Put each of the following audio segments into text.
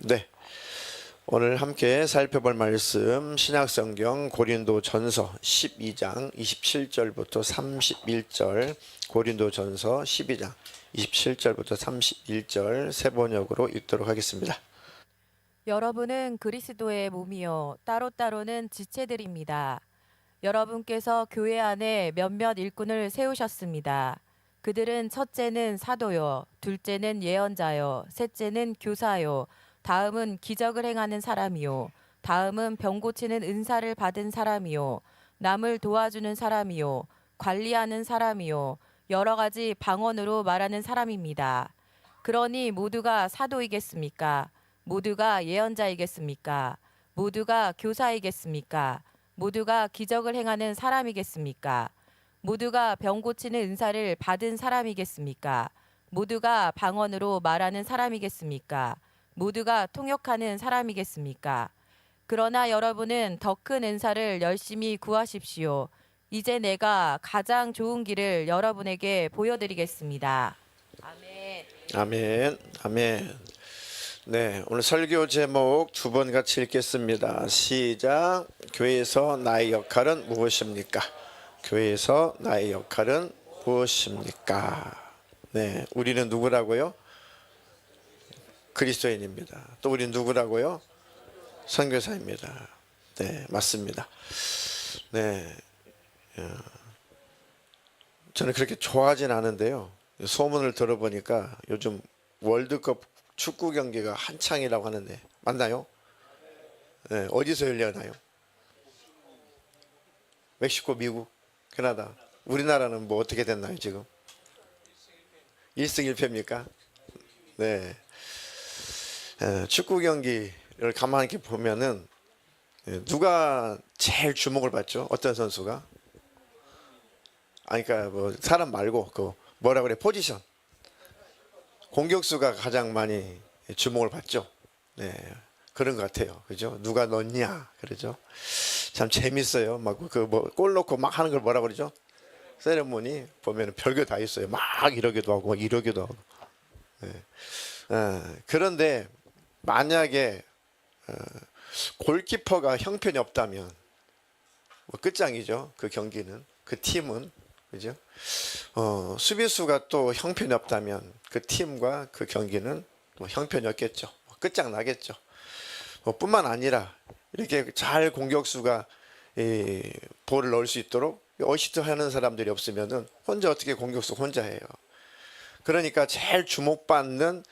네, 오늘 함께 살펴볼 말씀 신약성경 고린도전서 12장 27절부터 31절, 고린도전서 12장 27절부터 31절 세 번역으로 읽도록 하겠습니다. 여러분은 그리스도의 몸이요 따로따로는 지체들입니다. 여러분께서 교회 안에 몇몇 일꾼을 세우셨습니다. 그들은 첫째는 사도요, 둘째는 예언자요, 셋째는 교사요, 다음은 기적을 행하는 사람이요, 다음은 병 고치는 은사를 받은 사람이요, 남을 도와주는 사람이요, 관리하는 사람이요, 여러 가지 방언으로 말하는 사람입니다. 그러니 모두가 사도이겠습니까? 모두가 예언자이겠습니까? 모두가 교사이겠습니까? 모두가 기적을 행하는 사람이겠습니까? 모두가 병 고치는 은사를 받은 사람이겠습니까? 모두가 방언으로 말하는 사람이겠습니까? 모두가 통역하는 사람이겠습니까? 그러나 여러분은 더 큰 은사를 열심히 구하십시오. 이제 내가 가장 좋은 길을 여러분에게 보여드리겠습니다. 아멘. 아멘, 아멘. 네, 오늘 설교 제목 두 번 같이 읽겠습니다. 시작. 교회에서 나의 역할은 무엇입니까? 교회에서 나의 역할은 무엇입니까? 네, 우리는 누구라고요? 그리스도인입니다. 또 우리는 누구라고요? 선교사입니다. 네, 맞습니다. 네, 저는 그렇게 좋아하진 않은데요. 소문을 들어보니까 요즘 월드컵 축구 경기가 한창이라고 하는데 맞나요? 네, 어디서 열려나요? 멕시코, 미국, 캐나다. 우리나라는 뭐 어떻게 됐나요 지금? 1승 1패입니까? 네. 축구 경기를 가만히 이렇게 보면은 누가 제일 주목을 받죠? 어떤 선수가? 아니, 그러니까 뭐 사람 말고 그 뭐라 그래, 포지션. 공격수가 가장 많이 주목을 받죠. 네, 그런 것 같아요. 그죠? 누가 넣냐, 그러죠. 참 재밌어요. 막 그 뭐 골 넣고 막 하는 걸 뭐라 그러죠? 세레모니 보면 별거 다 있어요. 막 이러기도 하고 막 이러기도 하고. 네. 그런데 만약에 골키퍼가 형편이 없다면 뭐 끝장이죠. 그 경기는, 그 팀은. 그죠? 수비수가 또 형편이 없다면 그 팀과 그 경기는 뭐 형편이 없겠죠. 끝장나겠죠. 뿐만 아니라 이렇게 잘 공격수가 볼을 넣을 수 있도록 어시스트 하는 사람들이 없으면은 혼자 어떻게 공격수 혼자 해요. 그러니까 제일 주목받는,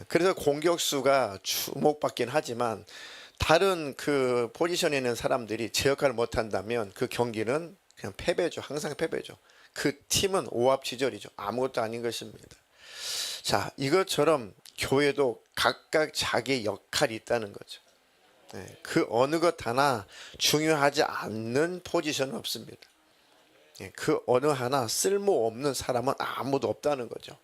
그래서 공격수가 주목받긴 하지만 다른 그 포지션에 있는 사람들이 제 역할을 못한다면 그 경기는 그냥 패배죠. 항상 패배죠. 그 팀은 오합지졸이죠. 아무것도 아닌 것입니다. 자, 이것처럼 교회도 각각 자기의 역할이 있다는 거죠. 네, 그 어느 것 하나 중요하지 않는 포지션은 없습니다. 네, 그 어느 하나 쓸모없는 사람은 아무도 없다는 거죠.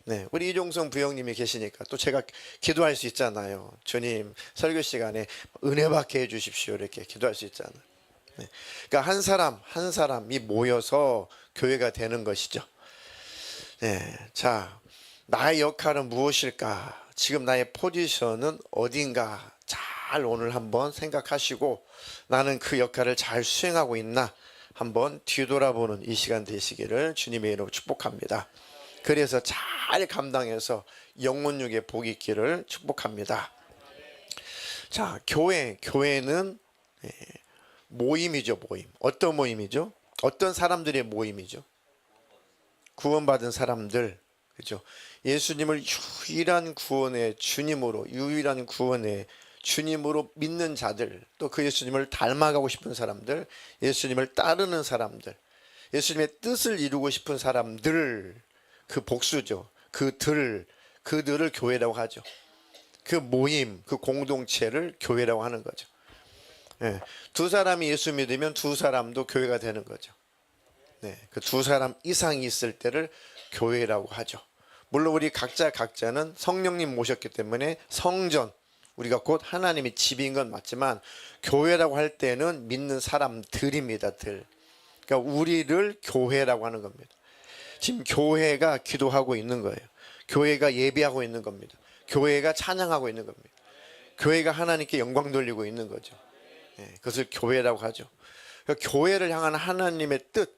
네, 우리 이종성 부형님이 계시니까 또 제가 기도할 수 있잖아요. 주님, 설교 시간에 은혜 받게 해주십시오. 이렇게 기도할 수 있잖아요. 네, 그러니까 한 사람 한 사람이 모여서 교회가 되는 것이죠. 네, 자, 나의 역할은 무엇일까? 지금 나의 포지션은 어딘가 잘 오늘 한번 생각하시고 나는 그 역할을 잘 수행하고 있나 한번 뒤돌아보는 이 시간 되시기를 주님의 이름으로 축복합니다. 그래서 잘 감당해서 영혼육의 복이 있기를 축복합니다. 자, 교회는 모임이죠. 모임. 어떤 모임이죠? 어떤 사람들의 모임이죠? 구원받은 사람들, 그죠? 예수님을 유일한 구원의 주님으로, 유일한 구원의 주님으로 믿는 자들, 또 그 예수님을 닮아가고 싶은 사람들, 예수님을 따르는 사람들, 예수님의 뜻을 이루고 싶은 사람들, 그 복수죠. 그들을 교회라고 하죠. 그 모임, 그 공동체를 교회라고 하는 거죠. 네, 두 사람이 예수 믿으면 두 사람도 교회가 되는 거죠. 네, 그 두 사람 이상이 있을 때를 교회라고 하죠. 물론 우리 각자는 성령님 모셨기 때문에 성전, 우리가 곧 하나님의 집인 건 맞지만 교회라고 할 때는 믿는 사람들입니다. 그러니까 우리를 교회라고 하는 겁니다. 지금 교회가 기도하고 있는 거예요. 교회가 예배하고 있는 겁니다. 교회가 찬양하고 있는 겁니다. 교회가 하나님께 영광 돌리고 있는 거죠. 그것을 교회라고 하죠. 그러니까 교회를 향한 하나님의 뜻,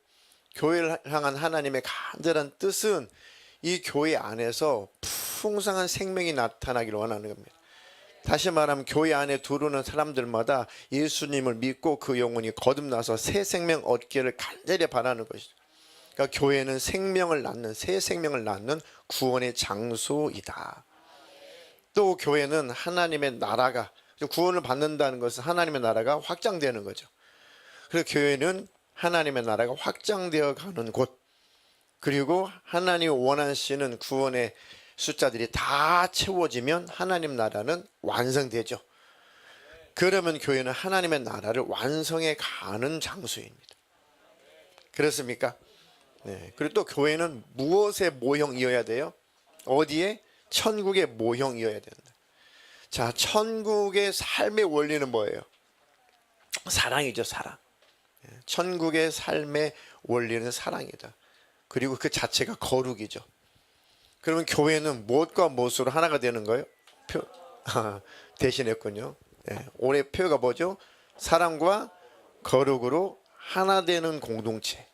교회를 향한 하나님의 간절한 뜻은 이 교회 안에서 풍성한 생명이 나타나기를 원하는 겁니다. 다시 말하면 교회 안에 들어오는 사람들마다 예수님을 믿고 그 영혼이 거듭나서 새 생명 얻기를 간절히 바라는 것이죠. 그러니까 교회는 생명을 낳는, 새 생명을 낳는 구원의 장소이다. 또 교회는 하나님의 나라가, 구원을 받는다는 것은 하나님의 나라가 확장되는 거죠. 그래서 교회는 하나님의 나라가 확장되어 가는 곳, 그리고 하나님이 원하시는 구원의 숫자들이 다 채워지면 하나님 나라는 완성되죠. 그러면 교회는 하나님의 나라를 완성해 가는 장소입니다. 그렇습니까? 네. 그리고 또 교회는 무엇의 모형이어야 돼요? 어디에? 천국의 모형이어야 된다. 자, 천국의 삶의 원리는 뭐예요? 사랑이죠, 사랑. 천국의 삶의 원리는 사랑이다. 그리고 그 자체가 거룩이죠. 그러면 교회는 무엇과 무엇으로 하나가 되는 거예요? 대신했군요. 네, 올해 표가 뭐죠? 사랑과 거룩으로 하나 되는 공동체.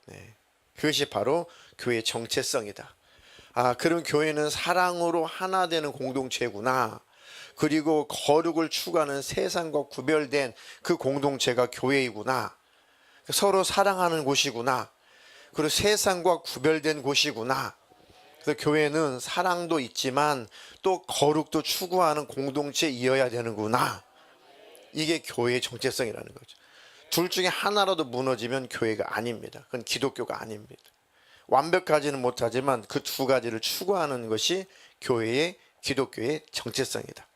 네, 그것이 바로 교회의 정체성이다. 그럼 교회는 사랑으로 하나 되는 공동체구나. 그리고 거룩을 추구하는 세상과 구별된 그 공동체가 교회이구나. 서로 사랑하는 곳이구나. 그리고 세상과 구별된 곳이구나. 그래서 교회는 사랑도 있지만 또 거룩도 추구하는 공동체이어야 되는구나. 이게 교회의 정체성이라는 거죠. 둘 중에 하나라도 무너지면 교회가 아닙니다. 그건 기독교가 아닙니다. 완벽하지는 못하지만 그 두 가지를 추구하는 것이 교회의, 기독교의 정체성이다.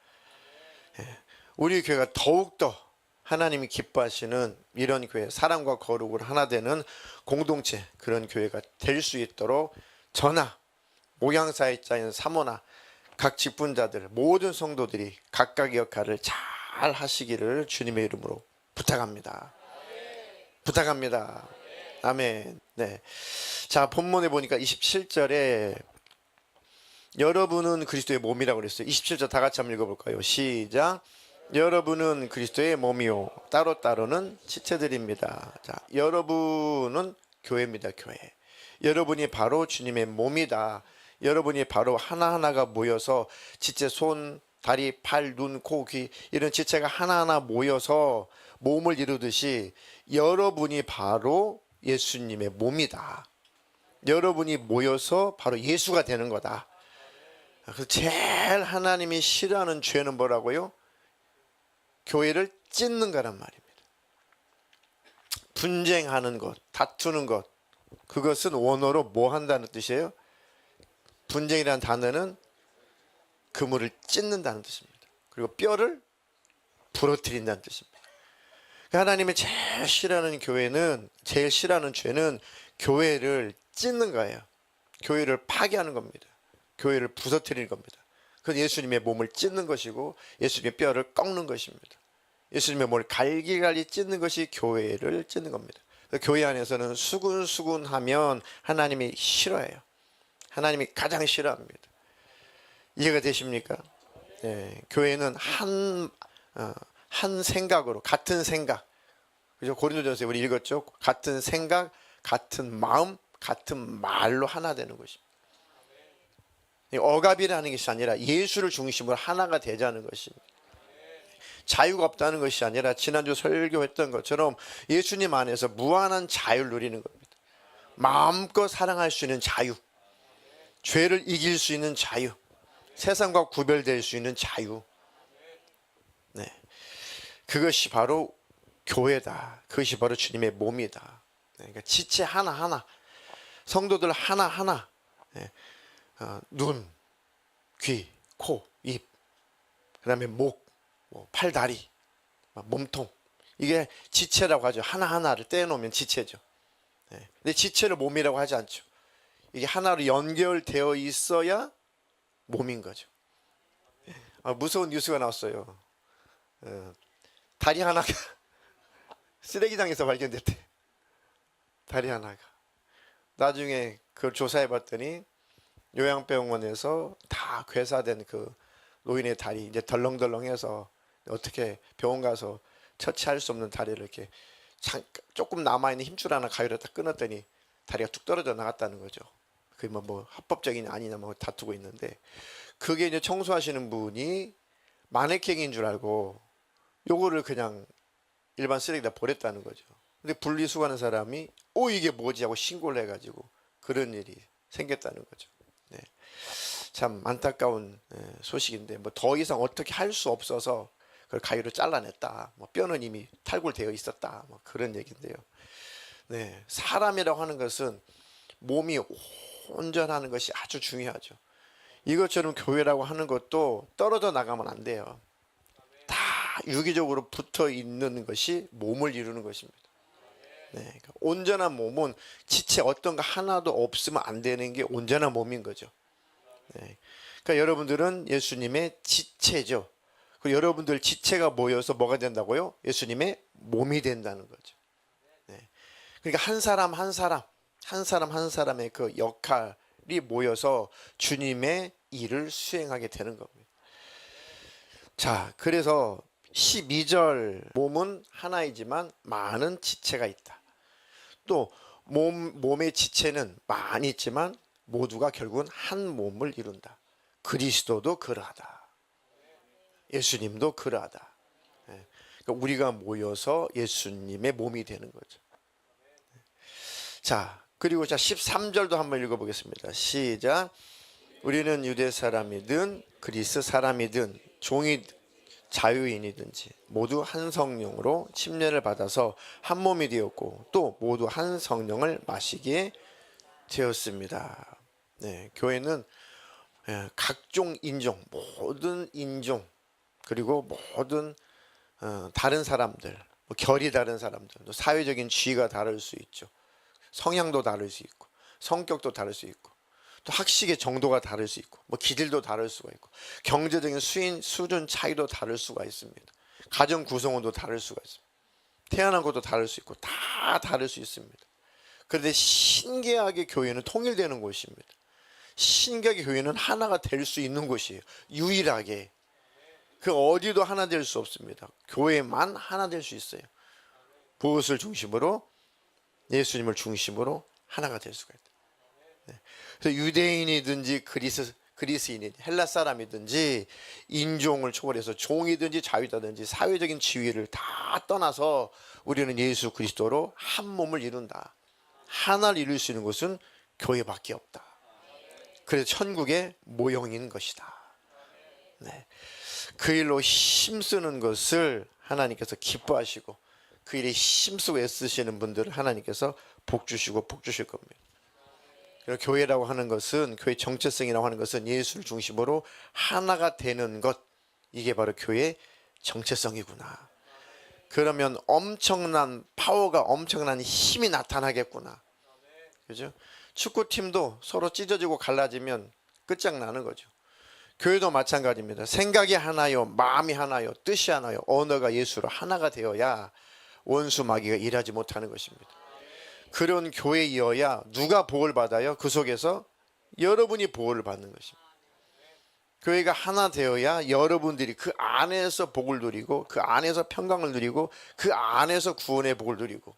우리 교회가 더욱더 하나님이 기뻐하시는 이런 교회, 사랑과 거룩으로 하나 되는 공동체, 그런 교회가 될 수 있도록 저나 목양사역자인 사모나 각 직분자들, 모든 성도들이 각각의 역할을 잘 하시기를 주님의 이름으로 부탁합니다. 부탁합니다. 아멘. 네. 자, 본문에 보니까 27절에 여러분은 그리스도의 몸이라고 그랬어요. 27절 다 같이 한번 읽어볼까요? 시작. 여러분은 그리스도의 몸이요 따로따로는 지체들입니다. 자, 여러분은 교회입니다. 교회. 여러분이 바로 주님의 몸이다. 여러분이 바로 하나하나가 모여서 지체, 손, 다리, 팔, 눈, 코, 귀 이런 지체가 하나하나 모여서 몸을 이루듯이 여러분이 바로 예수님의 몸이다. 여러분이 모여서 바로 예수가 되는 거다. 그래서 제일 하나님이 싫어하는 죄는 뭐라고요? 교회를 찢는 거란 말입니다. 분쟁하는 것, 다투는 것, 그것은 원어로 뭐 한다는 뜻이에요? 분쟁이라는 단어는 그물을 찢는다는 뜻입니다. 그리고 뼈를 부러뜨린다는 뜻입니다. 하나님이 제일 싫어하는 교회는, 제일 싫어하는 죄는 교회를 찢는 거예요. 교회를 파괴하는 겁니다. 교회를 부서뜨리는 겁니다. 그건 예수님의 몸을 찢는 것이고 예수님의 뼈를 꺾는 것입니다. 예수님의 몸을 갈기갈기 찢는 것이 교회를 찢는 겁니다. 교회 안에서는 수군수군하면 하나님이 싫어해요. 하나님이 가장 싫어합니다. 이해가 되십니까? 네, 교회는 한 생각으로, 같은 생각. 그죠? 고린도전서에 우리 읽었죠? 같은 생각, 같은 마음, 같은 말로 하나 되는 것입니다. 억압이라는 것이 아니라 예수를 중심으로 하나가 되자는 것입니다. 자유가 없다는 것이 아니라 지난주 설교했던 것처럼 예수님 안에서 무한한 자유를 누리는 겁니다. 마음껏 사랑할 수 있는 자유, 죄를 이길 수 있는 자유, 세상과 구별될 수 있는 자유. 네, 그것이 바로 교회다. 그것이 바로 주님의 몸이다. 그러니까 지체 하나하나, 성도들 하나하나, 눈, 귀, 코, 입, 그 다음에 목, 팔, 다리, 몸통, 이게 지체라고 하죠. 하나하나를 떼어놓으면 지체죠. 근데 지체를 몸이라고 하지 않죠. 이게 하나로 연결되어 있어야 몸인 거죠. 무서운 뉴스가 나왔어요. 다리 하나가 쓰레기장에서 발견됐대. 다리 하나가. 나중에 그걸 조사해 봤더니 요양병원에서 다 괴사된 그 노인의 다리 이제 덜렁덜렁해서 어떻게 병원 가서 처치할 수 없는 다리를 이렇게 조금 남아있는 힘줄 하나 가위로 딱 끊었더니 다리가 뚝 떨어져 나갔다는 거죠. 그게 뭐 합법적이냐 아니냐 뭐 다투고 있는데, 그게 이제 청소하시는 분이 마네킹인 줄 알고 요거를 그냥 일반 쓰레기다 버렸다는 거죠. 근데 분리수거하는 사람이 이게 뭐지 하고 신고를 해가지고 그런 일이 생겼다는 거죠. 네. 참 안타까운 소식인데 뭐 더 이상 어떻게 할 수 없어서 그걸 가위로 잘라냈다. 뭐 뼈는 이미 탈골되어 있었다. 뭐 그런 얘기인데요. 네, 사람이라고 하는 것은 몸이 온전하는 것이 아주 중요하죠. 이것처럼 교회라고 하는 것도 떨어져 나가면 안 돼요. 다 유기적으로 붙어 있는 것이 몸을 이루는 것입니다. 네, 그러니까 온전한 몸은 지체 어떤 거 하나도 없으면 안 되는 게 온전한 몸인 거죠. 네, 그러니까 여러분들은 예수님의 지체죠. 그 여러분들 지체가 모여서 뭐가 된다고요? 예수님의 몸이 된다는 거죠. 네, 그러니까 한 사람 한 사람의 그 역할이 모여서 주님의 일을 수행하게 되는 겁니다. 자, 그래서 12절 몸은 하나이지만 많은 지체가 있다. 또 몸의 지체는 많이 있지만 모두가 결국은 한 몸을 이룬다. 그리스도도 그러하다. 예수님도 그러하다. 그러니까 우리가 모여서 예수님의 몸이 되는 거죠. 자, 그리고 13절도 한번 읽어보겠습니다. 시작. 우리는 유대 사람이든 그리스 사람이든 종이 자유인이든지 모두 한 성령으로 침례를 받아서 한 몸이 되었고 또 모두 한 성령을 마시게 되었습니다. 네, 교회는 각종 인종, 모든 인종 그리고 모든 다른 사람들, 결이 다른 사람들, 또 사회적인 지위가 다를 수 있죠. 성향도 다를 수 있고 성격도 다를 수 있고 또 학식의 정도가 다를 수 있고 뭐 기질도 다를 수가 있고 경제적인 수준 차이도 다를 수가 있습니다. 가정 구성원도 다를 수가 있습니다. 태어난 것도 다를 수 있고 다 다를 수 있습니다. 그런데 신기하게 교회는 통일되는 곳입니다. 신기하게 교회는 하나가 될 수 있는 곳이에요. 유일하게. 그 어디도 하나 될 수 없습니다. 교회만 하나 될 수 있어요. 무엇을 중심으로? 예수님을 중심으로 하나가 될 수가 있다. 네. 그래서 유대인이든지 그리스인이든지 헬라 사람이든지 인종을 초월해서 종이든지 자유자든지 사회적인 지위를 다 떠나서 우리는 예수 그리스도로 한 몸을 이룬다. 하나를 이룰 수 있는 곳은 교회밖에 없다. 그래서 천국의 모형인 것이다. 네. 그 일로 힘쓰는 것을 하나님께서 기뻐하시고 그 일에 힘쓰고 애쓰시는 분들을 하나님께서 복 주시고 복 주실 겁니다. 교회라고 하는 것은, 교회 정체성이라고 하는 것은 예수를 중심으로 하나가 되는 것, 이게 바로 교회의 정체성이구나. 그러면 엄청난 파워가, 엄청난 힘이 나타나겠구나. 그죠? 축구팀도 서로 찢어지고 갈라지면 끝장나는 거죠. 교회도 마찬가지입니다. 생각이 하나요, 마음이 하나요, 뜻이 하나요, 언어가 예수로 하나가 되어야 원수 마귀가 일하지 못하는 것입니다. 그런 교회이어야 누가 복을 받아요? 그 속에서 여러분이 복을 받는 것입니다. 교회가 하나 되어야 여러분들이 그 안에서 복을 누리고 그 안에서 평강을 누리고 그 안에서 구원의 복을 누리고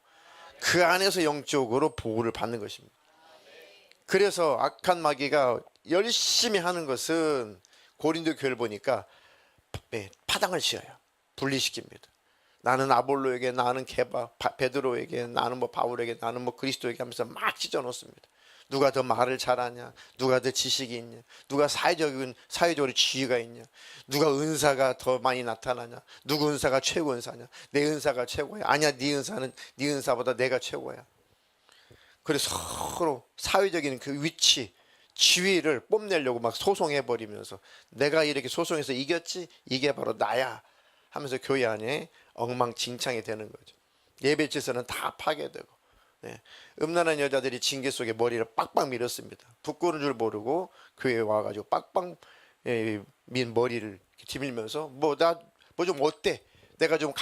그 안에서 영적으로 복을 받는 것입니다. 그래서 악한 마귀가 열심히 하는 것은 고린도 교회를 보니까 파당을 지어요. 분리시킵니다. 나는 아볼로에게, 나는 베드로에게, 나는 뭐 바울에게, 나는 뭐 그리스도에게 하면서 막 찢어 놓습니다. 누가 더 말을 잘하냐, 누가 더 지식이 있냐, 누가 사회적으로 지위가 있냐, 누가 은사가 더 많이 나타나냐, 누구 은사가 최고 은사냐, 내 은사가 최고야, 아니야 네 은사는 네 은사보다 내가 최고야. 그래서 서로 사회적인 그 위치, 지위를 뽐내려고 막 소송해 버리면서 내가 이렇게 소송해서 이겼지, 이게 바로 나야 하면서 교회 안에 엉망진창이 되는 거죠. 예배지서는 다 파괴되고, 네. 음란한 여자들이 징계 속에 머리를 빡빡 밀었습니다. 부끄러운 줄 모르고 교회에 와가지고 빡빡 민 머리를 뒤밀면서 나 뭐 좀 어때? 내가 좀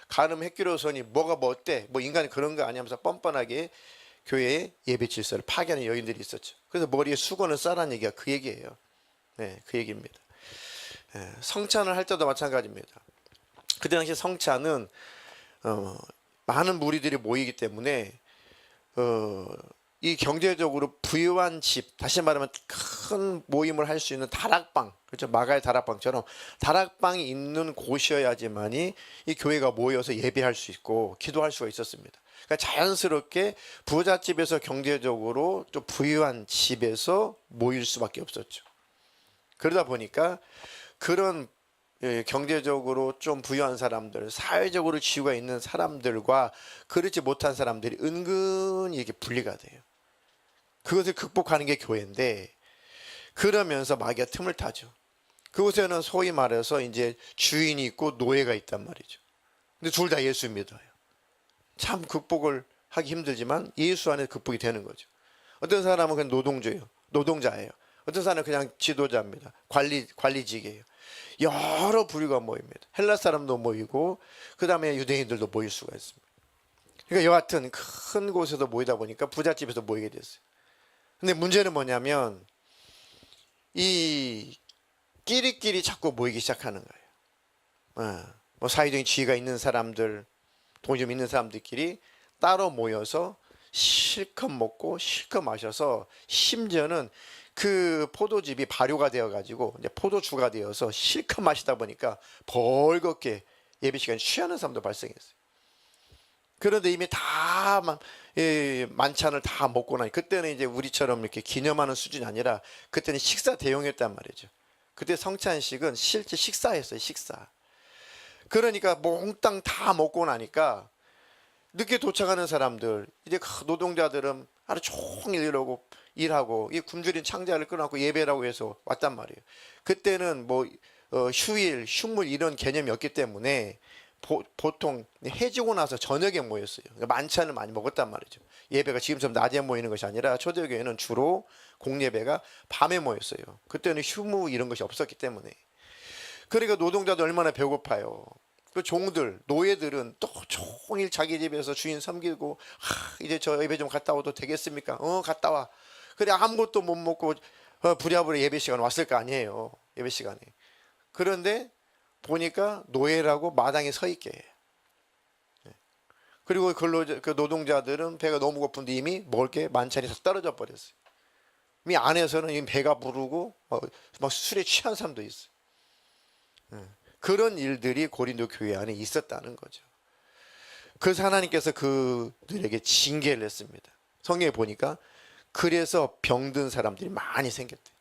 간음했기로서니 뭐가 뭐 어때? 뭐 인간이 그런 거 아니야 하면서 뻔뻔하게 교회의 예배 질서를 파괴하는 여인들이 있었죠. 그래서 머리에 수건을 싸라는 얘기가 그 얘기예요. 네, 그 얘기입니다. 성찬을 할 때도 마찬가지입니다. 그 당시 성찬은 많은 무리들이 모이기 때문에 이 경제적으로 부유한 집, 다시 말하면 큰 모임을 할 수 있는 다락방, 그렇죠? 마가의 다락방처럼 다락방이 있는 곳이어야지만이 이 교회가 모여서 예배할 수 있고 기도할 수가 있었습니다. 그러니까 자연스럽게 부잣집에서 경제적으로 좀 부유한 집에서 모일 수밖에 없었죠. 그러다 보니까 그런 경제적으로 좀 부유한 사람들, 사회적으로 지위가 있는 사람들과 그렇지 못한 사람들이 은근히 이렇게 분리가 돼요. 그것을 극복하는 게 교회인데, 그러면서 마귀가 틈을 타죠. 그곳에는 소위 말해서 이제 주인이 있고 노예가 있단 말이죠. 근데 둘 다 예수 믿어요. 참 극복을 하기 힘들지만 예수 안에 극복이 되는 거죠. 어떤 사람은 그냥 노동자예요. 어떤 사람은 그냥 지도자입니다. 관리직이에요. 여러 부류가 모입니다. 헬라 사람도 모이고 그 다음에 유대인들도 모일 수가 있습니다. 그러니까 여하튼 큰 곳에서 모이다 보니까 부잣집에서 모이게 됐어요. 근데 문제는 뭐냐면 이 끼리끼리 자꾸 모이기 시작하는 거예요. 뭐 사회적인 지위가 있는 사람들, 돈이 좀 있는 사람들끼리 따로 모여서 실컷 먹고 실컷 마셔서 심지어는 그 포도즙이 발효가 되어 가지고 이제 포도주가 되어서 실컷 마시다 보니까 벌겋게 예배 시간에 취하는 사람도 발생했어요. 그런데 이미 다 만찬을 다 먹고 나니, 그때는 이제 우리처럼 이렇게 기념하는 수준이 아니라 그때는 식사 대용이었단 말이죠. 그때 성찬식은 실제 식사였어요, 식사. 그러니까 몽땅 다 먹고 나니까 늦게 도착하는 사람들, 이제 노동자들은 하루 종일 일하고 이 굶주린 창자를 끊어갖고 예배라고 해서 왔단 말이에요. 그때는 뭐 휴일, 휴물 이런 개념이 없기 때문에 보통 해지고 나서 저녁에 모였어요. 그러니까 만찬을 많이 먹었단 말이죠. 예배가 지금처럼 낮에 모이는 것이 아니라 초대교회는 주로 공예배가 밤에 모였어요. 그때는 휴무 이런 것이 없었기 때문에. 그러니까 노동자도 얼마나 배고파요. 그 종들, 노예들은 또 종일 자기 집에서 주인 섬기고, 이제 저 예배 좀 갔다 와도 되겠습니까? 갔다 와. 그래 아무것도 못 먹고 부랴부랴 예배 시간 왔을 거 아니에요. 예배 시간에. 그런데 보니까 노예라고 마당에 서 있게 해요. 그리고 그 노동자들은 배가 너무 고픈데 이미 먹을 게 만찬이 다 떨어져 버렸어요. 이 안에서는 이미 배가 부르고 막 술에 취한 사람도 있어요. 그런 일들이 고린도 교회 안에 있었다는 거죠. 그래서 하나님께서 그들에게 징계를 했습니다. 성경에 보니까 그래서 병든 사람들이 많이 생겼대요.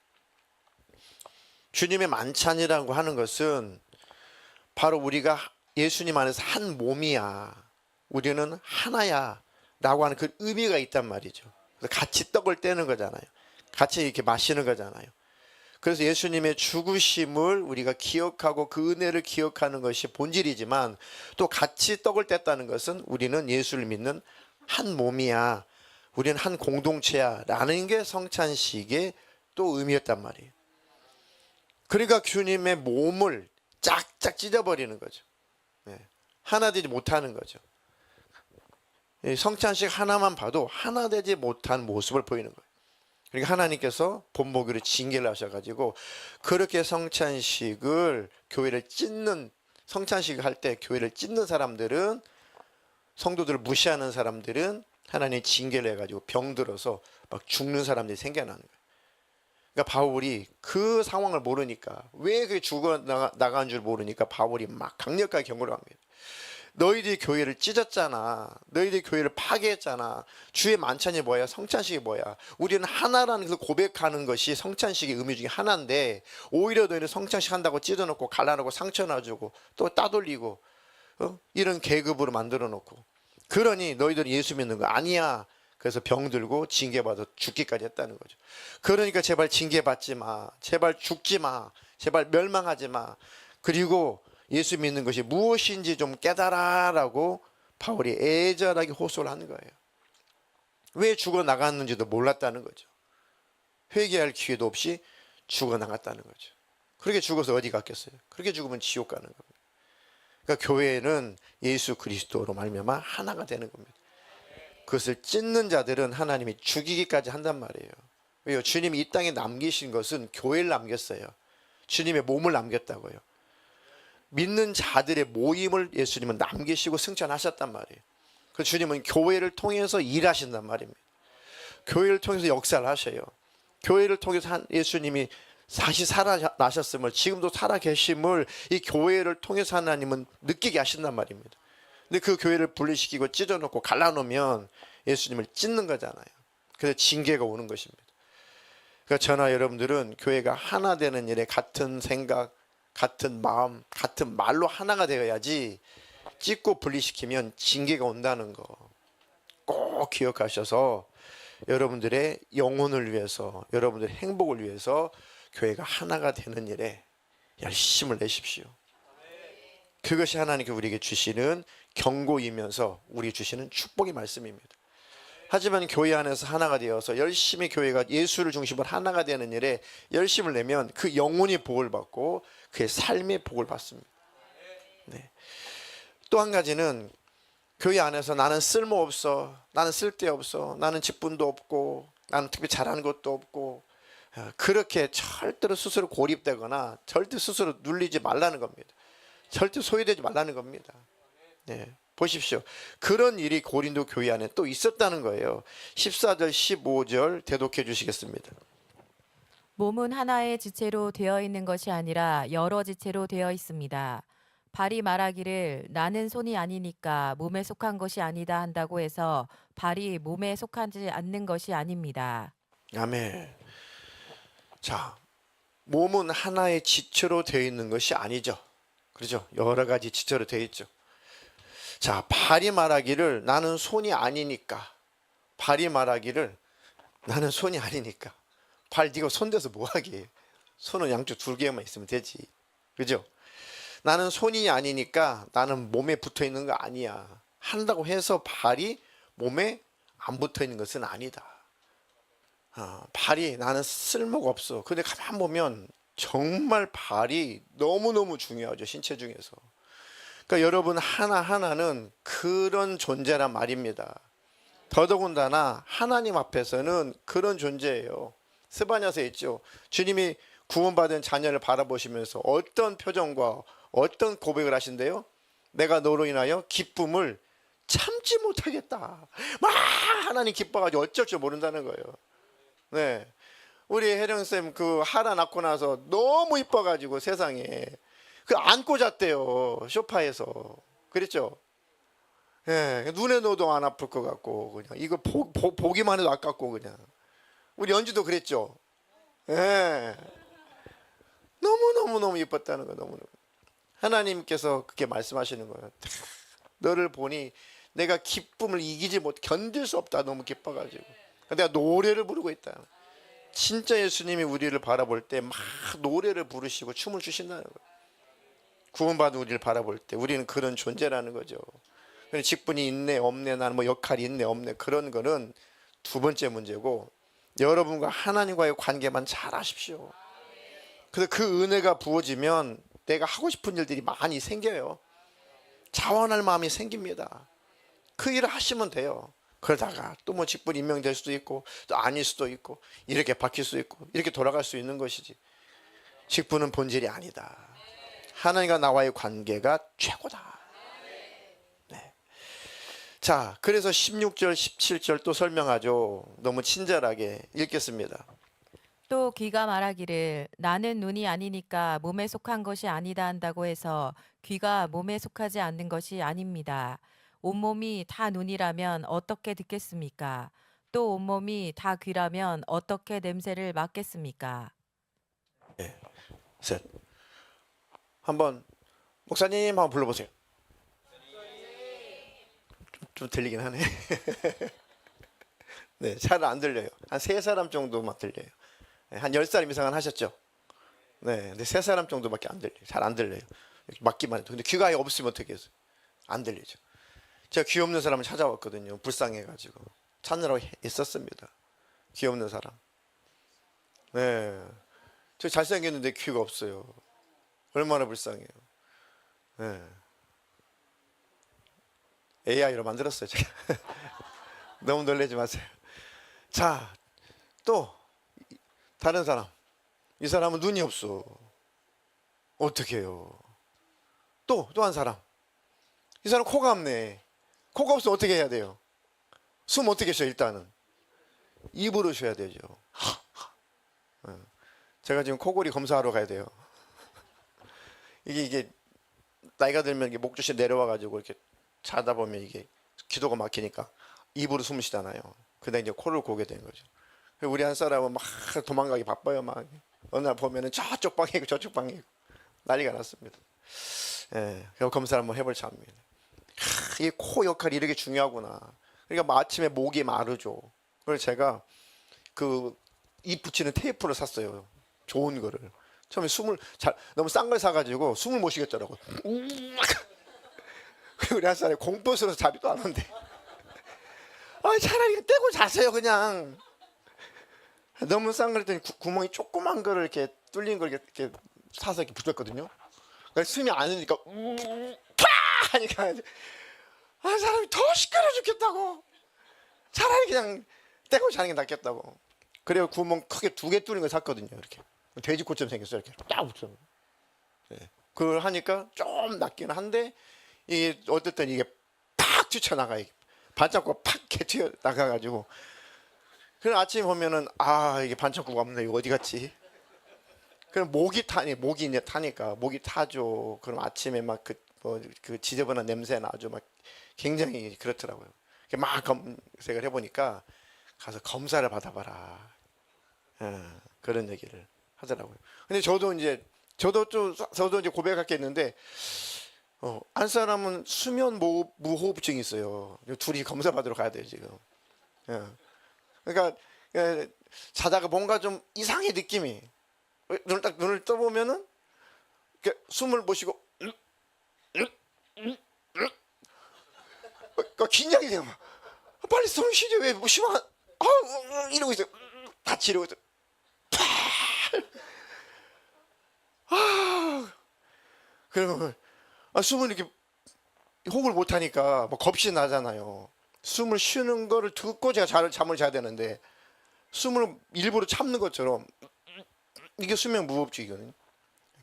주님의 만찬이라고 하는 것은 바로 우리가 예수님 안에서 한 몸이야, 우리는 하나야 라고 하는 그 의미가 있단 말이죠. 그래서 같이 떡을 떼는 거잖아요. 같이 이렇게 마시는 거잖아요. 그래서 예수님의 죽으심을 우리가 기억하고 그 은혜를 기억하는 것이 본질이지만, 또 같이 떡을 뗐다는 것은 우리는 예수를 믿는 한 몸이야, 우리는 한 공동체야 라는 게 성찬식의 또 의미였단 말이에요. 그러니까 주님의 몸을 짝짝 찢어버리는 거죠. 하나 되지 못하는 거죠. 성찬식 하나만 봐도 하나 되지 못한 모습을 보이는 거예요. 그러니까 하나님께서 본보기로 징계를 하셔가지고, 그렇게 성찬식을 성찬식을 할 때 교회를 찢는 사람들은, 성도들을 무시하는 사람들은 하나님이 징계를 해가지고 병들어서 막 죽는 사람들이 생겨나는 거예요. 그러니까 바울이 그 상황을 모르니까, 왜 그게 죽어 나간 줄 모르니까 바울이 막 강력하게 경고를 합니다. 너희들이 교회를 찢었잖아. 너희들이 교회를 파괴했잖아. 주의 만찬이 뭐야? 성찬식이 뭐야? 우리는 하나라는 그 고백하는 것이 성찬식의 의미 중에 하나인데, 오히려 너희는 성찬식 한다고 찢어놓고 갈라놓고 상처 놔주고 또 따돌리고 이런 계급으로 만들어 놓고, 그러니 너희들은 예수 믿는 거 아니야. 그래서 병들고 징계받아 죽기까지 했다는 거죠. 그러니까 제발 징계받지 마, 제발 죽지 마, 제발 멸망하지 마, 그리고 예수 믿는 것이 무엇인지 좀 깨달아라고 바울이 애절하게 호소를 하는 거예요. 왜 죽어나갔는지도 몰랐다는 거죠. 회개할 기회도 없이 죽어나갔다는 거죠. 그렇게 죽어서 어디 갔겠어요? 그렇게 죽으면 지옥 가는 겁니다. 그러니까 교회는 예수 그리스도로 말미암아 하나가 되는 겁니다. 그것을 찢는 자들은 하나님이 죽이기까지 한단 말이에요. 왜요? 주님이 이 땅에 남기신 것은 교회를 남겼어요. 주님의 몸을 남겼다고요. 믿는 자들의 모임을 예수님은 남기시고 승천하셨단 말이에요. 그 주님은 교회를 통해서 일하신단 말입니다. 교회를 통해서 역사를 하셔요. 교회를 통해서 예수님이 다시 살아나셨음을, 지금도 살아계심을 이 교회를 통해서 하나님은 느끼게 하신단 말입니다. 근데 그 교회를 분리시키고 찢어놓고 갈라놓으면 예수님을 찢는 거잖아요. 그래서 징계가 오는 것입니다. 그러니까 저나 여러분들은 교회가 하나 되는 일에 같은 생각, 같은 마음, 같은 말로 하나가 되어야지, 찢고 분리시키면 징계가 온다는 거 꼭 기억하셔서 여러분들의 영혼을 위해서, 여러분들의 행복을 위해서 교회가 하나가 되는 일에 열심을 내십시오. 그것이 하나님께 우리에게 주시는 경고이면서 우리 주시는 축복의 말씀입니다. 하지만 교회 안에서 하나가 되어서 열심히 교회가 예수를 중심으로 하나가 되는 일에 열심을 내면 그 영혼이 복을 받고 그의 삶의 복을 받습니다. 네. 또 한 가지는 교회 안에서 나는 쓸모없어, 나는 쓸데없어, 나는 직분도 없고, 나는 특별히 잘하는 것도 없고, 그렇게 절대로 스스로 고립되거나 절대 스스로 눌리지 말라는 겁니다. 절대 소외되지 말라는 겁니다. 네. 보십시오. 그런 일이 고린도 교회 안에 또 있었다는 거예요. 14절 15절 대독해 주시겠습니다. 몸은 하나의 지체로 되어 있는 것이 아니라 여러 지체로 되어 있습니다. 발이 말하기를 나는 손이 아니니까 몸에 속한 것이 아니다 한다고 해서 발이 몸에 속하지 않는 것이 아닙니다. 아멘. 자, 몸은 하나의 지체로 되어 있는 것이 아니죠. 그렇죠? 여러 가지 지체로 되어 있죠. 자, 발이 말하기를 나는 손이 아니니까. 발이 말하기를 나는 손이 아니니까. 발 네가 손대서 뭐하게. 손은 양쪽 두 개만 있으면 되지. 그죠? 나는 손이 아니니까 나는 몸에 붙어 있는 거 아니야. 한다고 해서 발이 몸에 안 붙어 있는 것은 아니다. 발이 나는 쓸모가 없어. 근데 가만 보면 정말 발이 너무너무 중요하죠. 신체 중에서. 그러니까 여러분 하나하나는 그런 존재란 말입니다. 더더군다나 하나님 앞에서는 그런 존재예요. 스바냐서에 있죠. 주님이 구원받은 자녀를 바라보시면서 어떤 표정과 어떤 고백을 하신대요? 내가 너로 인하여 기쁨을 참지 못하겠다. 막 하나님 기뻐가지고 어쩔 줄 모른다는 거예요. 네, 우리 혜령쌤 그 하라 낳고 나서 너무 이뻐가지고 세상에 그 안고 잤대요. 소파에서. 그랬죠? 예, 눈에 넣어도 안 아플 것 같고 그냥 이거 보기만 해도 아깝고 그냥. 우리 연주도 그랬죠? 예. 너무 이뻤다는 거. 너무. 하나님께서 그렇게 말씀하시는 거예요. 너를 보니 내가 기쁨을 이기지 못, 견딜 수 없다. 너무 기뻐가지고. 내가 노래를 부르고 있다. 진짜 예수님이 우리를 바라볼 때 막 노래를 부르시고 춤을 추신다는 거예요. 구원받은 우리를 바라볼 때 우리는 그런 존재라는 거죠. 직분이 있네 없네, 나는 뭐 역할이 있네 없네, 그런 거는 두 번째 문제고, 여러분과 하나님과의 관계만 잘 하십시오. 그래서 그 은혜가 부어지면 내가 하고 싶은 일들이 많이 생겨요. 자원할 마음이 생깁니다. 그 일을 하시면 돼요. 그러다가 또 뭐 직분 임명될 수도 있고 또 아닐 수도 있고 이렇게 바뀔 수도 있고 이렇게 돌아갈 수 있는 것이지, 직분은 본질이 아니다. 하나님과 나와의 관계가 최고다. 네. 자, 그래서 16절 17절 또 설명하죠. 너무 친절하게 읽겠습니다. 또 귀가 말하기를 나는 눈이 아니니까 몸에 속한 것이 아니다 한다고 해서 귀가 몸에 속하지 않는 것이 아닙니다. 온몸이 다 눈이라면 어떻게 듣겠습니까? 또 온몸이 다 귀라면 어떻게 냄새를 맡겠습니까? 네. 셋. 한번 목사님 한번 불러보세요. 좀 들리긴 하네. 네, 잘 안 들려요. 한 세 사람 정도만 들려요. 한 10사람 이상은 하셨죠? 네, 근데 세 사람 정도밖에 안 들려요. 잘 안 들려요. 맞기만 해도. 근데 귀가 아예 없으면 어떻게 해서 안 들리죠. 제가 귀 없는 사람을 찾아왔거든요. 불쌍해가지고 찾느라고 있었습니다. 귀 없는 사람. 네, 저 잘생겼는데 귀가 없어요. 얼마나 불쌍해요. 네. AI로 만들었어요, 제가. 너무 놀라지 마세요. 자, 또 다른 사람. 이 사람은 눈이 없어. 어떻게 해요? 또 한 사람. 이 사람 코가 없네. 코가 없으면 어떻게 해야 돼요? 숨 어떻게 쉬어? 일단은 입으로 쉬어야 되죠. 제가 지금 코골이 검사하러 가야 돼요. 이게 나이가 들면 이게 목젖이 내려와 가지고 이렇게 자다 보면 이게 기도가 막히니까 입으로 숨을 쉬잖아요. 그다음 이제 코를 고게 되는 거죠. 우리 한 사람은 막 도망가기 바빠요. 막 어느 날 보면은 저쪽 방에 있고 저쪽 방에 있고 난리가 났습니다. 예, 검사를 한번 해볼 참입니다. 이 코 역할이 이렇게 중요하구나. 그러니까 뭐 아침에 목이 마르죠. 그래서 제가 그 입 붙이는 테이프를 샀어요. 좋은 거를. 처음에 너무 싼 걸 사가지고 숨을 못 쉬겠더라고. 우리 한 사람이 공포스러워서 자리도 안 한대. 차라리 떼고 자세요 그냥. 너무 싼 걸 했더니 구멍이 조그만 거를 이렇게 뚫린 걸 이렇게 사서 이렇게 붙였거든요. 그러니까 숨이 안 흐르니까 파 하니까 사람이 더 시끄러 죽겠다고. 차라리 그냥 떼고 자는 게 낫겠다고. 그래서 구멍 크게 2개 뚫린 걸 샀거든요. 이렇게 돼지코처럼 생겼어요. 이렇게 딱 붙여. 그걸 하니까 좀 낫긴 한데 이게 어떨 땐 이게 팍 튀쳐나가. 반창고가 팍 튀어 나가가지고. 그럼 아침에 보면은 이게 반창고가 없네. 이거 어디 갔지? 그럼 목이 이제 타니까 목이 타죠. 그럼 아침에 막 그 지저분한 냄새 나죠. 막 굉장히 그렇더라고요. 막 검색을 해보니까 가서 검사를 받아봐라. 그런 얘기를 하더라고요. 근데 저도 이제 고백할 게 있는데, 한 사람은 수면 무호흡증이 있어요. 둘이 검사 받으러 가야 돼요 지금. 그러니까 자다가 뭔가 좀 이상해 느낌이. 눈을 떠보면은 숨을 못 쉬고 긴장이 돼요. 빨리 숨 쉬지 왜 쉬면 이러고 있어요. 같이 이러고 있어요. 그러면 숨을 이렇게 호흡을 못 하니까 뭐 겁이 나잖아요. 숨을 쉬는 거를 듣고 제가 잠을 자야 되는데 숨을 일부러 참는 것처럼 이게 수면 무호흡증이거든요.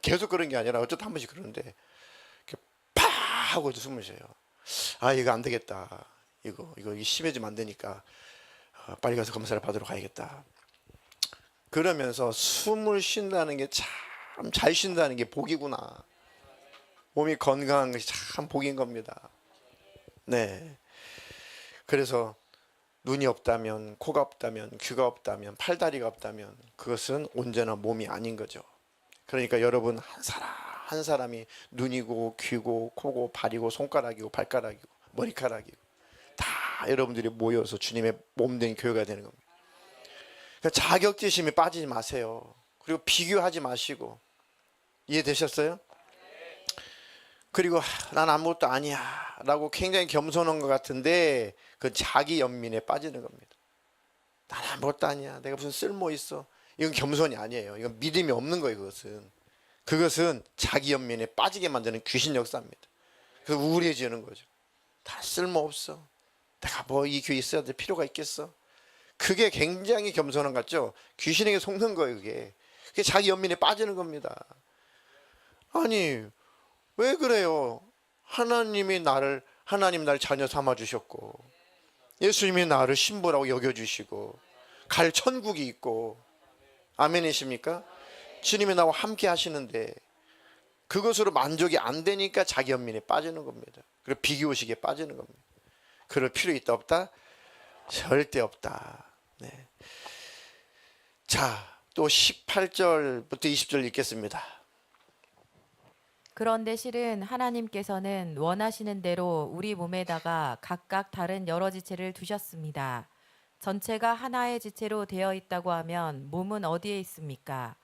계속 그런 게 아니라 어쩌다 한 번씩 그러는데 이렇게 파 하고 숨을 쉬어요. 이거 안 되겠다. 이거 심해지면 안 되니까 빨리 가서 검사를 받으러 가야겠다. 그러면서 숨을 쉰다는 게 참 잘 쉰다는 게 복이구나. 몸이 건강한 것이 참 복인 겁니다. 네. 그래서 눈이 없다면, 코가 없다면, 귀가 없다면, 팔다리가 없다면 그것은 온전한 몸이 아닌 거죠. 그러니까 여러분 한 사람이 눈이고 귀고 코고 발이고 손가락이고 발가락이고 머리카락이고 다 여러분들이 모여서 주님의 몸된 교회가 되는 겁니다. 그러니까 자격지심에 빠지지 마세요. 그리고 비교하지 마시고. 이해되셨어요? 그리고 난 아무것도 아니야 라고 굉장히 겸손한 것 같은데 그 자기 연민에 빠지는 겁니다. 난 아무것도 아니야. 내가 무슨 쓸모 있어. 이건 겸손이 아니에요. 이건 믿음이 없는 거예요. 그것은 자기 연민에 빠지게 만드는 귀신 역사입니다. 그래서 우울해지는 거죠. 다 쓸모없어. 내가 뭐 이 교회 있어야 될 필요가 있겠어. 그게 굉장히 겸손한 것 같죠. 귀신에게 속는 거예요. 그게 자기 연민에 빠지는 겁니다. 아니 왜 그래요? 하나님 날 자녀 삼아 주셨고 예수님이 나를 신부라고 여겨주시고 갈 천국이 있고 아멘이십니까? 주님이 나와 함께 하시는데 그것으로 만족이 안 되니까 자기 연민에 빠지는 겁니다. 그리고 비교의식에 빠지는 겁니다. 그럴 필요 있다 없다? 절대 없다. 네. 자, 또 18절부터 20절 읽겠습니다. 그런데 실은 하나님께서는 원하시는 대로 우리 몸에다가 각각 다른 여러 지체를 두셨습니다. 전체가 하나의 지체로 되어 있다고 하면 몸은 어디에 있습니까?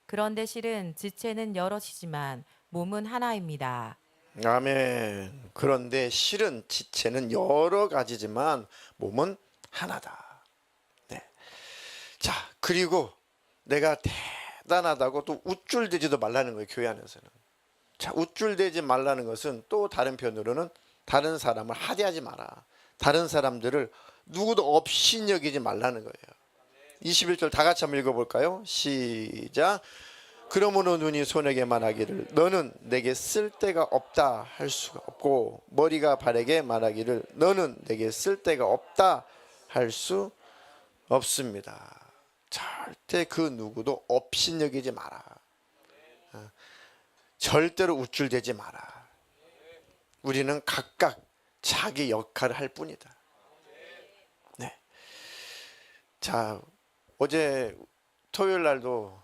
그런데 실은 지체는 여럿이지만 몸은 하나입니다. 아멘. 그런데 실은 지체는 여러 가지지만 몸은 하나다. 네. 자, 그리고 내가 대단하다고 또 우쭐대지도 말라는 거예요. 교회 안에서는. 자, 우쭐대지 말라는 것은 또 다른 표현으로는 다른 사람을 하대하지 마라. 다른 사람들을 누구도 없이 여기지 말라는 거예요. 21절 다 같이 한번 읽어볼까요? 시작. 그러므로 눈이 손에게 말하기를 너는 내게 쓸데가 없다 할 수가 없고 머리가 발에게 말하기를 너는 내게 쓸데가 없다 할 수 없습니다. 절대 그 누구도 없이 여기지 마라. 절대로 우쭐대지 마라. 우리는 각각 자기 역할을 할 뿐이다. 네. 자, 어제 토요일 날도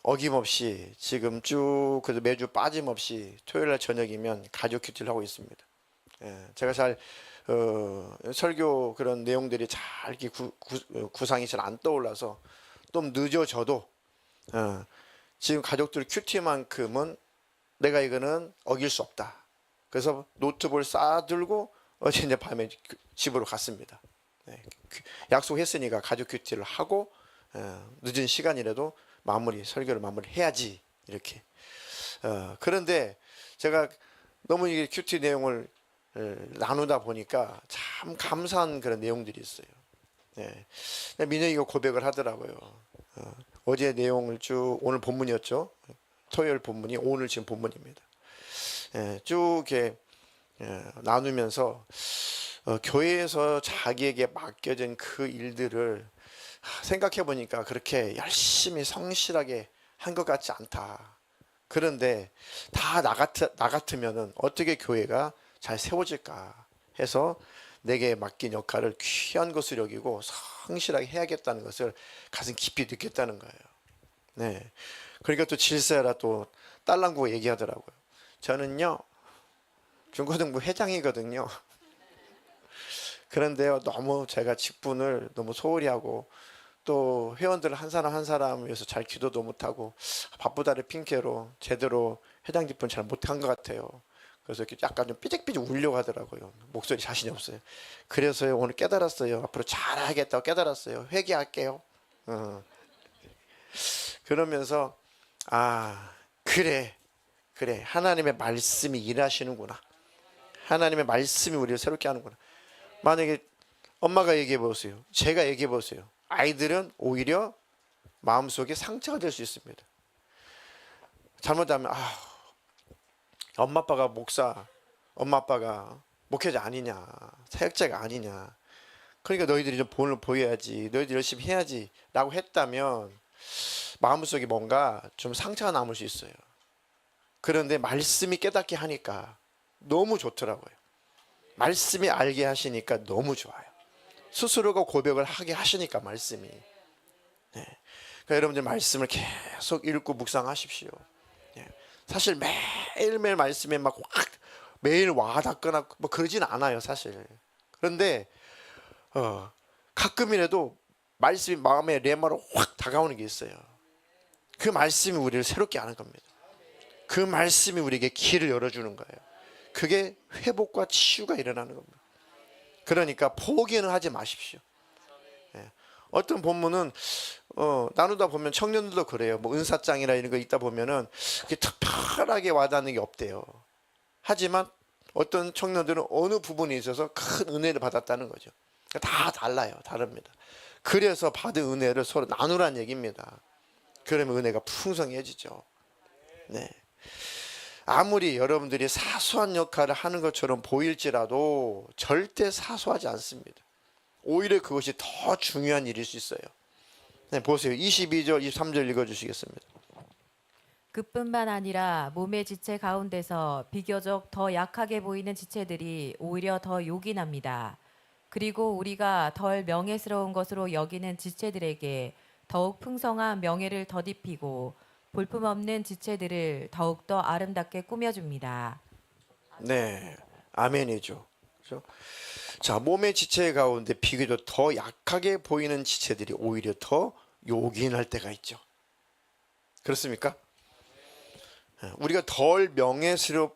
어김없이 지금 쭉 그래도 매주 빠짐없이 토요일 날 저녁이면 가족 큐티를 하고 있습니다. 제가 잘 설교 그런 내용들이 잘 이렇게 구상이 잘 안 떠올라서 좀 늦어져도 지금 가족들 큐티만큼은 내가 이거는 어길 수 없다. 그래서 노트북을 싸들고 어제 이제 밤에 집으로 갔습니다. 약속했으니까 가족 큐티를 하고 늦은 시간이라도 설교를 마무리해야지 이렇게. 그런데 제가 너무 이 큐티 내용을 나누다 보니까 참 감사한 그런 내용들이 있어요. 민영이가 고백을 하더라고요. 어제 내용을 쭉 오늘 본문이었죠. 토요일 본문이 오늘 지금 본문입니다. 쭉 이렇게 나누면서 교회에서 자기에게 맡겨진 그 일들을 생각해 보니까 그렇게 열심히 성실하게 한 것 같지 않다. 그런데 다 나 같으면은 어떻게 교회가 잘 세워질까 해서 내게 맡긴 역할을 귀한 것으로 여기고 성실하게 해야겠다는 것을 가슴 깊이 느꼈다는 거예요. 네. 그러니까 또 질세라 또 딸랑구가 얘기하더라고요. 저는요 중고등부 회장이거든요. 그런데요 너무 제가 직분을 너무 소홀히 하고 또 회원들 한 사람 한 사람 위해서 잘 기도도 못하고 바쁘다를 핑계로 제대로 회장 직분 잘 못한 것 같아요. 그래서 이렇게 약간 좀 삐직삐직 울려고 하더라고요. 목소리 자신이 없어요. 그래서요 오늘 깨달았어요. 앞으로 잘하겠다고 깨달았어요. 회개할게요. 그러면서 그래 하나님의 말씀이 일하시는구나. 하나님의 말씀이 우리를 새롭게 하는구나. 만약에 엄마가 얘기해 보세요. 제가 얘기해 보세요. 아이들은 오히려 마음속에 상처가 될 수 있습니다. 잘못하면 엄마 아빠가 엄마 아빠가 목회자 아니냐, 사역자가 아니냐. 그러니까 너희들이 좀 본을 보여야지, 너희들 열심히 해야지 라고 했다면 마음속에 뭔가 좀 상처가 남을 수 있어요. 그런데 말씀이 깨닫게 하니까 너무 좋더라고요. 말씀이 알게 하시니까 너무 좋아요. 스스로가 고백을 하게 하시니까 말씀이. 그러니까 여러분들 말씀을 계속 읽고 묵상하십시오. 사실 매일매일 말씀에 매일 와닿거나 뭐 그러진 않아요 사실. 그런데 가끔이라도 말씀이 마음에 레마로 확 다가오는 게 있어요. 그 말씀이 우리를 새롭게 하는 겁니다. 그 말씀이 우리에게 길을 열어주는 거예요. 그게 회복과 치유가 일어나는 겁니다. 그러니까 포기는 하지 마십시오. 어떤 본문은 나누다 보면 청년들도 그래요. 뭐 은사장이나 이런 거 있다 보면은 특별하게 와닿는 게 없대요. 하지만 어떤 청년들은 어느 부분에 있어서 큰 은혜를 받았다는 거죠. 다 달라요. 다릅니다. 그래서 받은 은혜를 서로 나누라는 얘기입니다. 그러면 은혜가 풍성해지죠. 네. 아무리 여러분들이 사소한 역할을 하는 것처럼 보일지라도 절대 사소하지 않습니다. 오히려 그것이 더 중요한 일일 수 있어요. 네, 보세요. 22절, 23절 읽어주시겠습니다. 그뿐만 아니라 몸의 지체 가운데서 비교적 더 약하게 보이는 지체들이 오히려 더 요긴합니다. 그리고 우리가 덜 명예스러운 것으로 여기는 지체들에게 더욱 풍성한 명예를 덧입히고 볼품없는 지체들을 더욱더 아름답게 꾸며줍니다. 네, 아멘이죠. 그렇죠? 자, 몸의 지체 가운데 비교적 더 약하게 보이는 지체들이 오히려 더 요긴할 때가 있죠. 그렇습니까? 우리가 덜 명예스러운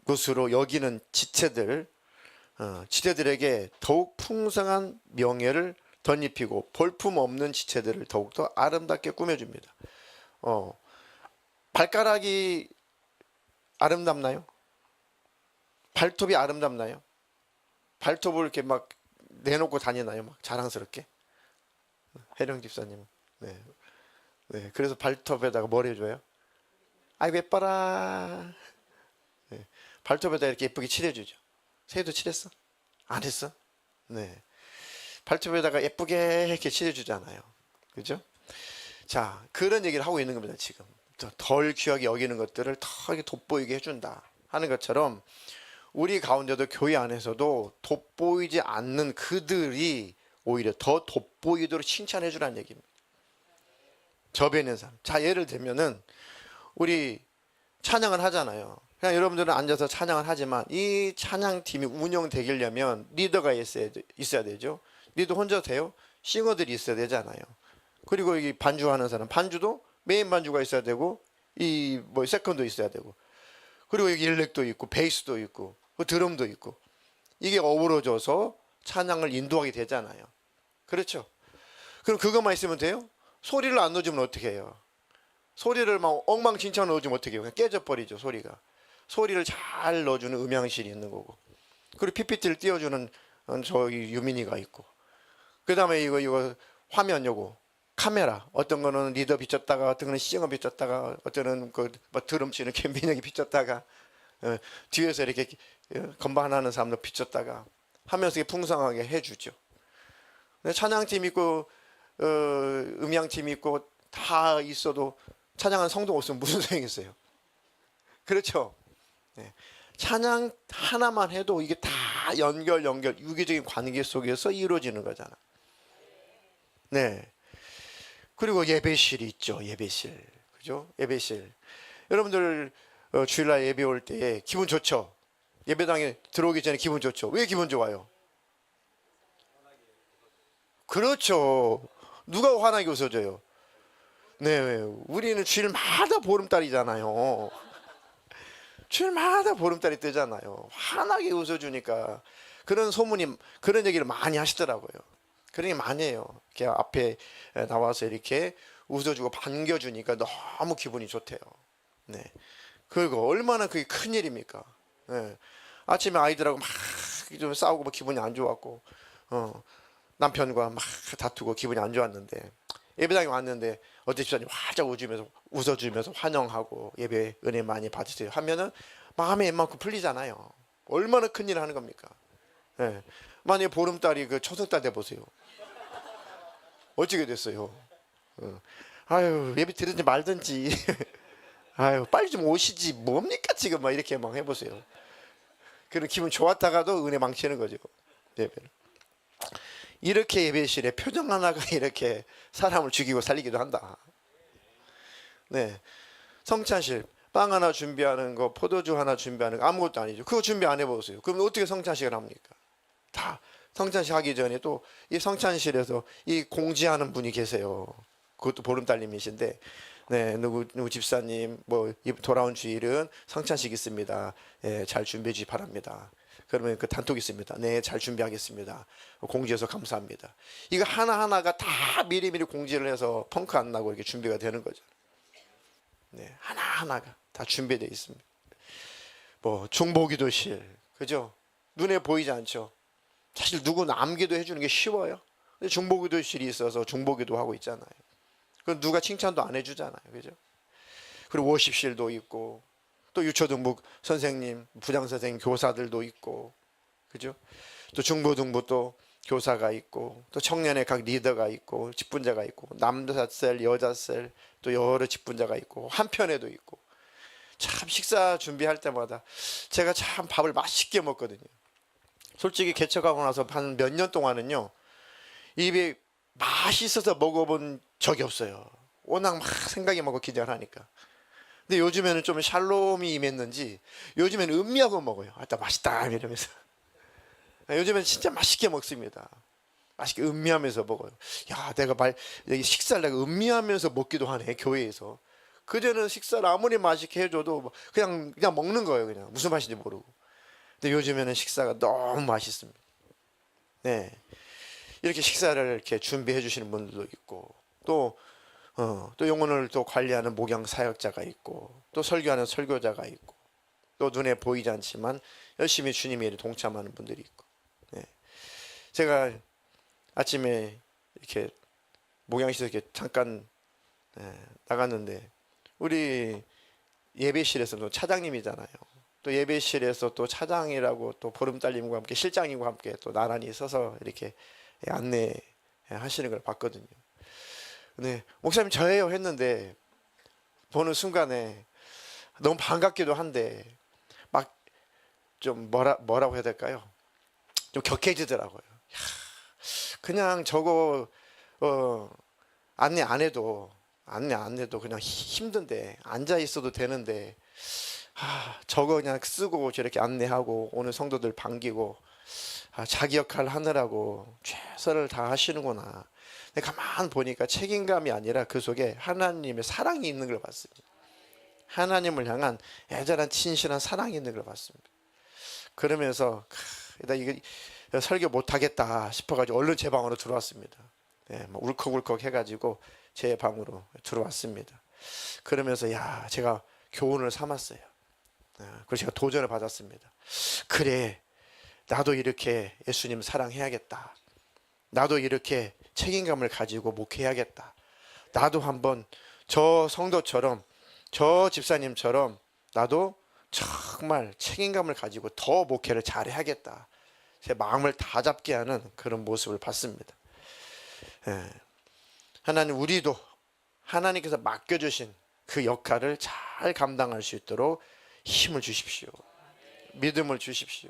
것으로 여기는 지체들에게 더욱 풍성한 명예를 덧입히고 볼품 없는 지체들을 더욱더 아름답게 꾸며줍니다. 발가락이 아름답나요? 발톱이 아름답나요? 발톱을 이렇게 막 내놓고 다니나요? 막 자랑스럽게? 혜령 집사님. 네. 네. 그래서 발톱에다가 뭘 해줘요? 아이고 예뻐라. 네. 발톱에다 이렇게 예쁘게 칠해주죠. 새도 칠했어? 안 했어? 네. 발톱에다가 예쁘게 이렇게 칠해주잖아요. 그죠? 자, 그런 얘기를 하고 있는 겁니다, 지금. 덜 귀하게 여기는 것들을 더 이렇게 돋보이게 해준다 하는 것처럼 우리 가운데도 교회 안에서도 돋보이지 않는 그들이 오히려 더 돋보이도록 칭찬해 주라는 얘기입니다. 접해 있는 사람. 자, 예를 들면은 우리 찬양을 하잖아요. 그냥 여러분들은 앉아서 찬양을 하지만 이 찬양팀이 운영되려면 리더가 있어야 되죠. 리더 혼자 돼요? 싱어들이 있어야 되잖아요. 그리고 이 반주하는 사람, 반주도 메인 반주가 있어야 되고 이 뭐 세컨도 있어야 되고 그리고 여기 일렉도 있고 베이스도 있고 드럼도 있고 이게 어우러져서 찬양을 인도하게 되잖아요. 그렇죠? 그럼 그것만 있으면 돼요? 소리를 안 넣어주면 어떻게 해요? 소리를 막 엉망진창 넣어주면 어떻게 해요? 그냥 깨져버리죠, 소리가. 소리를 잘 넣어주는 음향실이 있는 거고 그리고 PPT를 띄워주는 저기 유민이가 있고 그 다음에 이거 화면 요거 카메라 어떤 거는 리더 비쳤다가 어떤 거는 싱어 비쳤다가 어떤 거는 그뭐 드럼 치는 민혁이 비쳤다가 뒤에서 이렇게 건반하는 사람도 비쳤다가 하면서 이렇게 풍성하게 해주죠. 찬양팀 있고 음향팀 있고 다 있어도 찬양하는 성도가 없으면 무슨 소용이 있어요? 그렇죠? 네. 찬양 하나만 해도 이게 다 연결 유기적인 관계 속에서 이루어지는 거잖아. 네. 그리고 예배실이 있죠. 예배실. 그죠? 예배실. 여러분들 주일날 예배 올 때 기분 좋죠? 예배당에 들어오기 전에 기분 좋죠? 왜 기분 좋아요? 그렇죠. 누가 환하게 웃어줘요? 네. 우리는 주일마다 보름달이잖아요. 주일마다 보름달이 뜨잖아요. 환하게 웃어주니까 그런 소문이 그런 얘기를 많이 하시더라고요. 그런 얘기 많이 해요. 이렇게 앞에 나와서 이렇게 웃어주고 반겨주니까 너무 기분이 좋대요. 네. 그리고 얼마나 그게 큰 일입니까? 네. 아침에 아이들하고 막 좀 싸우고 막 기분이 안 좋았고, 남편과 막 다투고 기분이 안 좋았는데 예배당에 왔는데 어제 집사님 활짝 웃어주면서 환영하고 예배 은혜 많이 받으세요 하면은 마음에 웬만큼 풀리잖아요. 얼마나 큰 일을 하는 겁니까? 네. 만약에 보름달이 그 초승달 돼 보세요. 어찌게 됐어요? 아유 예배 드든지 말든지 아유 빨리 좀 오시지 뭡니까 지금 막 이렇게 막 해보세요. 그런 기분 좋았다가도 은혜 망치는 거죠. 예배를. 이렇게 예배실에 표정 하나가 이렇게 사람을 죽이고 살리기도 한다. 네, 성찬식 빵 하나 준비하는 거, 포도주 하나 준비하는 거 아무것도 아니죠. 그거 준비 안 해보세요. 그럼 어떻게 성찬식을 합니까? 다 성찬식 하기 전에 또 이 성찬실에서 이 공지하는 분이 계세요. 그것도 보름달님이신데, 네, 누구 집사님 뭐 돌아온 주일은 성찬식 있습니다. 예, 잘 준비해 주시 바랍니다. 그러면 그 단톡 있습니다. 네, 잘 준비하겠습니다. 공지해서 감사합니다. 이거 하나하나가 다 미리미리 공지를 해서 펑크 안 나고 이렇게 준비가 되는 거죠. 네, 하나하나가 다 준비되어 있습니다. 뭐 중보기도실, 그죠? 눈에 보이지 않죠? 사실 누구 남기도 해주는 게 쉬워요. 근데 중보기도실이 있어서 중보기도 하고 있잖아요. 그건 누가 칭찬도 안 해주잖아요, 그죠? 그리고 워십실도 있고 또 유초등부 선생님, 부장선생님, 교사들도 있고, 그죠? 또 중고등부 또 교사가 있고, 또 청년의 각 리더가 있고, 직분자가 있고, 남자셀, 여자셀, 또 여러 직분자가 있고, 한편에도 있고. 참 식사 준비할 때마다 제가 참 밥을 맛있게 먹거든요. 솔직히 개척하고 나서 한 몇 년 동안은요, 입에 맛있어서 먹어본 적이 없어요. 워낙 막 생각이 많고 기대를 하니까. 근데 요즘에는 좀 샬롬이 임했는지 요즘에는 음미하고 먹어요. 아따 맛있다 이러면서. 요즘에는 진짜 맛있게 먹습니다. 맛있게 음미하면서 먹어요. 야, 내가 여기 식사를 내가 음미하면서 먹기도 하네, 교회에서. 그전에는 식사를 아무리 맛있게 해줘도 그냥 먹는 거예요. 그냥 무슨 맛인지 모르고. 근데 요즘에는 식사가 너무 맛있습니다. 네, 이렇게 식사를 이렇게 준비해 주시는 분들도 있고, 또 영혼을 또 관리하는 목양 사역자가 있고, 또 설교하는 설교자가 있고, 또 눈에 보이지 않지만 열심히 주님의 일에 동참하는 분들이 있고, 네. 제가 아침에 이렇게 목양실에서 이렇게 잠깐 나갔는데 우리 예배실에서 또 차장님이잖아요. 또 예배실에서 또 차장이라고 또 보름달님과 함께 실장님과 함께 또 나란히 서서 이렇게 안내하시는 걸 봤거든요. 네, 목사님 저예요 했는데 보는 순간에 너무 반갑기도 한데 막 좀 뭐라고 해야 될까요? 좀 격해지더라고요. 그냥 저거 안내 안 해도 그냥 힘든데 앉아 있어도 되는데 저거 그냥 쓰고 저렇게 안내하고 오늘 성도들 반기고 자기 역할 하느라고 최선을 다 하시는구나. 근데 가만 보니까 책임감이 아니라 그 속에 하나님의 사랑이 있는 걸 봤습니다. 하나님을 향한 애절한 친실한 사랑이 있는 걸 봤습니다. 그러면서 나 이거 설교 못하겠다 싶어가지고 얼른 제 방으로 들어왔습니다. 뭐 울컥울컥 해가지고 제 방으로 들어왔습니다. 그러면서 제가 교훈을 삼았어요. 그래서 제가 도전을 받았습니다. 그래, 나도 이렇게 예수님 사랑해야겠다. 나도 이렇게 책임감을 가지고 목회해야겠다. 나도 한번 저 성도처럼 저 집사님처럼 나도 정말 책임감을 가지고 더 목회를 잘해야겠다. 제 마음을 다 잡게 하는 그런 모습을 봤습니다. 하나님, 우리도 하나님께서 맡겨주신 그 역할을 잘 감당할 수 있도록 힘을 주십시오. 믿음을 주십시오.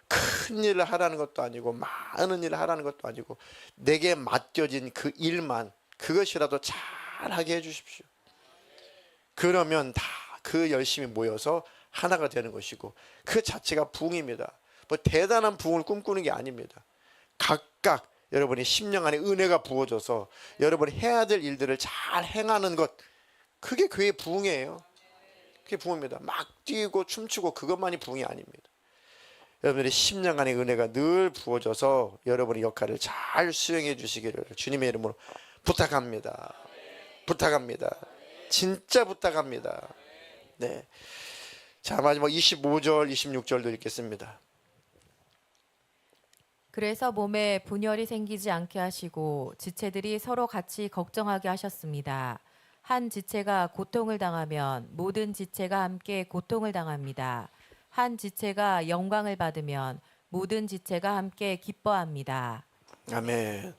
큰 일을 하라는 것도 아니고 많은 일을 하라는 것도 아니고 내게 맡겨진 그 일만, 그것이라도 잘하게 해주십시오. 그러면 다 그 열심히 모여서 하나가 되는 것이고 그 자체가 부흥입니다. 뭐 대단한 부흥을 꿈꾸는 게 아닙니다. 각각 여러분의 심령 안에 은혜가 부어져서 여러분이 해야 될 일들을 잘 행하는 것, 그게 교회의 부흥이에요. 그게 부흥입니다. 막 뛰고 춤추고 그것만이 부흥이 아닙니다. 여러분들의 심령 안에 은혜가 늘 부어져서 여러분의 역할을 잘 수행해 주시기를 주님의 이름으로 부탁합니다. 부탁합니다. 진짜 부탁합니다. 네. 자, 마지막 25절, 26절도 읽겠습니다. 그래서 몸에 분열이 생기지 않게 하시고 지체들이 서로 같이 걱정하게 하셨습니다. 한 지체가 고통을 당하면 모든 지체가 함께 고통을 당합니다. 한 지체가 영광을 받으면 모든 지체가 함께 기뻐합니다. 아멘.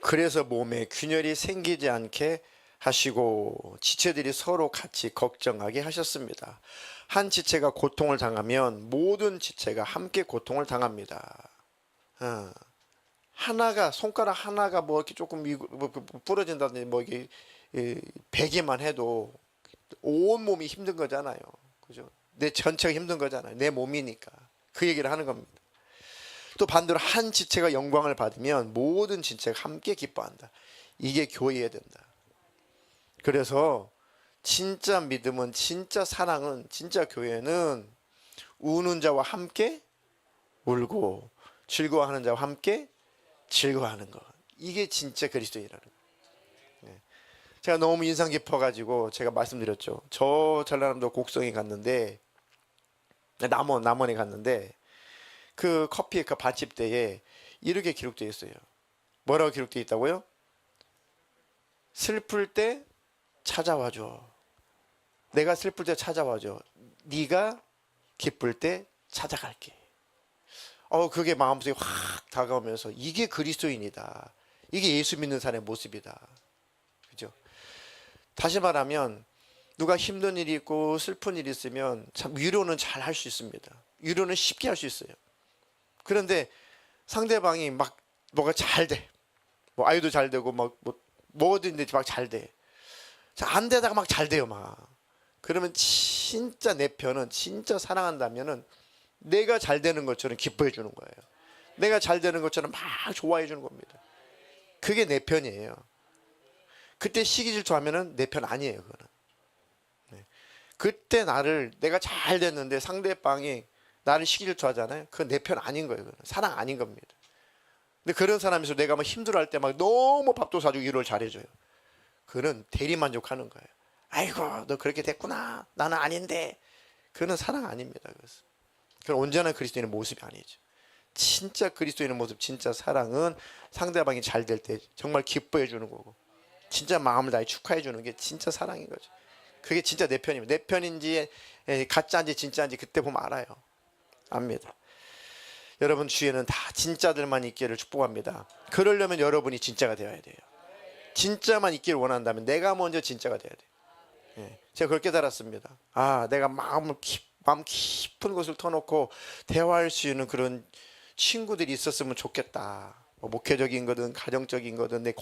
그래서 몸에 균열이 생기지 않게 하시고 지체들이 서로 같이 걱정하게 하셨습니다. 한 지체가 고통을 당하면 모든 지체가 함께 고통을 당합니다. 하나가, 손가락 하나가 뭐 이렇게 조금 부러진다든지 뭐 이게 베기만 해도 온 몸이 힘든 거잖아요. 그죠? 내 전체가 힘든 거잖아요. 내 몸이니까. 그 얘기를 하는 겁니다. 또 반대로 한 지체가 영광을 받으면 모든 지체가 함께 기뻐한다. 이게 교회여야 된다. 그래서 진짜 믿음은, 진짜 사랑은, 진짜 교회는 우는 자와 함께 울고 즐거워하는 자와 함께 즐거워하는 것. 이게 진짜 그리스도인이라는 거예요. 제가 너무 인상 깊어가지고 제가 말씀드렸죠. 저 전라남도 곡성에 갔는데, 남원에 갔는데 그 커피 그 받침대에 이렇게 기록되어 있어요. 뭐라고 기록되어 있다고요? 슬플 때 찾아와줘. 내가 슬플 때 찾아와줘. 네가 기쁠 때 찾아갈게. 그게 마음속에 확 다가오면서 이게 그리스도인이다. 이게 예수 믿는 사람의 모습이다. 그죠? 다시 말하면 누가 힘든 일이 있고 슬픈 일이 있으면 참 위로는 잘 할 수 있습니다. 위로는 쉽게 할 수 있어요. 그런데 상대방이 막 뭐가 잘 돼. 뭐 아유도 잘 되고 막 뭐든지 막 잘 돼. 안 되다가 막 잘 돼요, 막. 그러면 진짜 내 편은, 진짜 사랑한다면은 내가 잘 되는 것처럼 기뻐해 주는 거예요. 내가 잘 되는 것처럼 막 좋아해 주는 겁니다. 그게 내 편이에요. 그때 시기 질투하면은 내 편 아니에요, 그거는. 그때 내가 잘 됐는데 상대방이 나를 시기 질투하잖아요. 그건 내 편 아닌 거예요. 그건 사랑 아닌 겁니다. 근데 그런 사람에서 내가 막 힘들어할 때 막 너무 밥도 사주고 위로를 잘해줘요. 그는 대리만족하는 거예요. 아이고, 너 그렇게 됐구나. 나는 아닌데. 그는 사랑 아닙니다. 그건 온전한 그리스도인의 모습이 아니죠. 진짜 그리스도인의 모습, 진짜 사랑은 상대방이 잘 될 때 정말 기뻐해 주는 거고, 진짜 마음을 다해 축하해 주는 게 진짜 사랑인 거죠. 그게 진짜 내 편입니다. 내 편인지 가짜인지 진짜인지 그때 보면 알아요. 압니다. 여러분 주위에는 다 진짜들만 있기를 축복합니다. 그러려면 여러분이 진짜가 되어야 돼요. 진짜만 있기를 원한다면 내가 먼저 진짜가 돼야 돼요. 제가 그렇게 깨달았습니다. 내가 마음 깊은 곳을 터놓고 대화할 수 있는 그런 친구들이 있었으면 좋겠다. 뭐 목회적인 거든 가정적인 거든 내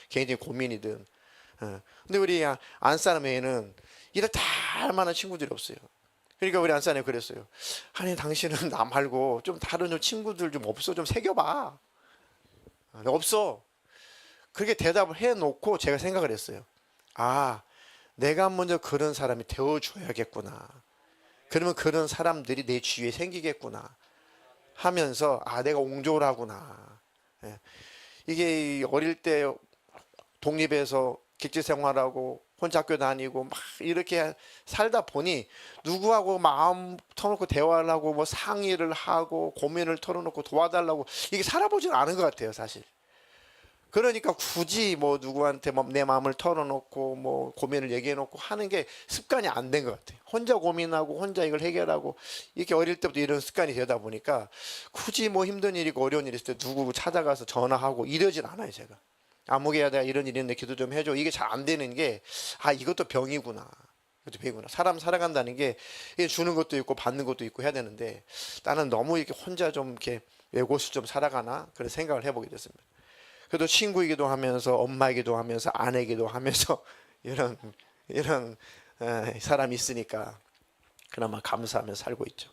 개인적인 고민이든. 근데 우리 안사람 외에는 이를 다 할 만한 친구들이 없어요. 그러니까 우리 안사람이 그랬어요. 아니 당신은 나 말고 좀 다른 좀 친구들 좀 없어? 좀 새겨봐. 없어. 그렇게 대답을 해놓고 제가 생각을 했어요. 내가 먼저 그런 사람이 되어줘야겠구나. 그러면 그런 사람들이 내 주위에 생기겠구나 하면서 내가 옹졸 하구나. 이게 어릴 때 독립해서 객지 생활하고 혼자 학교 다니고 막 이렇게 살다 보니 누구하고 마음 터놓고 대화를 하고 뭐 상의를 하고 고민을 털어놓고 도와달라고 이게 살아보지는 않은 것 같아요, 사실. 그러니까 굳이 뭐 누구한테 내 마음을 털어놓고 뭐 고민을 얘기해놓고 하는 게 습관이 안 된 것 같아요. 혼자 고민하고 혼자 이걸 해결하고 이렇게 어릴 때부터 이런 습관이 되다 보니까 굳이 뭐 힘든 일이고 어려운 일 있을 때 누구 찾아가서 전화하고 이러진 않아요, 제가. 아무개야 내가 이런 일이 있는데 기도 좀 해줘. 이게 잘 안 되는 게 이것도 병이구나. 이것도 병이구나. 사람 살아간다는 게 주는 것도 있고 받는 것도 있고 해야 되는데 나는 너무 이렇게 혼자 좀 이렇게 외고수 좀 살아가나 그런 생각을 해보게 됐습니다. 그래도 친구이기도 하면서 엄마이기도 하면서 아내이기도 하면서 이런 사람이 있으니까 그나마 감사하며 살고 있죠.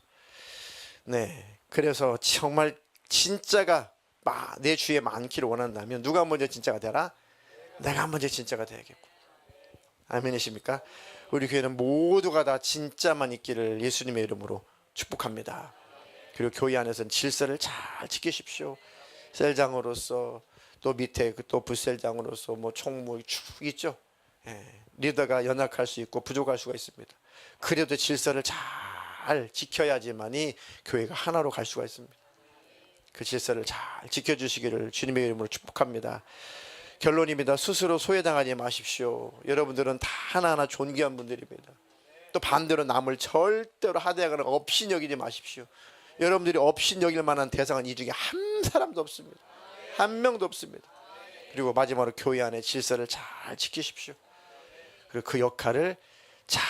네, 그래서 정말 진짜가 내 주위에 많기를 원한다면 누가 먼저 진짜가 되라? 내가 먼저 진짜가 돼야겠고. 아멘이십니까? 우리 교회는 모두가 다 진짜만 있기를 예수님의 이름으로 축복합니다. 그리고 교회 안에서는 질서를 잘 지키십시오. 셀장으로서 또 밑에 또 부셀장으로서 뭐 총무 쭉 있죠. 리더가 연약할 수 있고 부족할 수가 있습니다. 그래도 질서를 잘 지켜야지만이 교회가 하나로 갈 수가 있습니다. 그 질서를 잘 지켜주시기를 주님의 이름으로 축복합니다. 결론입니다. 스스로 소외당하지 마십시오. 여러분들은 다 하나하나 존귀한 분들입니다. 또 반대로 남을 절대로 하대하거나 없이 여기지 마십시오. 여러분들이 없이 여길 만한 대상은 이 중에 한 사람도 없습니다. 한 명도 없습니다. 그리고 마지막으로 교회 안에 질서를 잘 지키십시오. 그리고 그 역할을 잘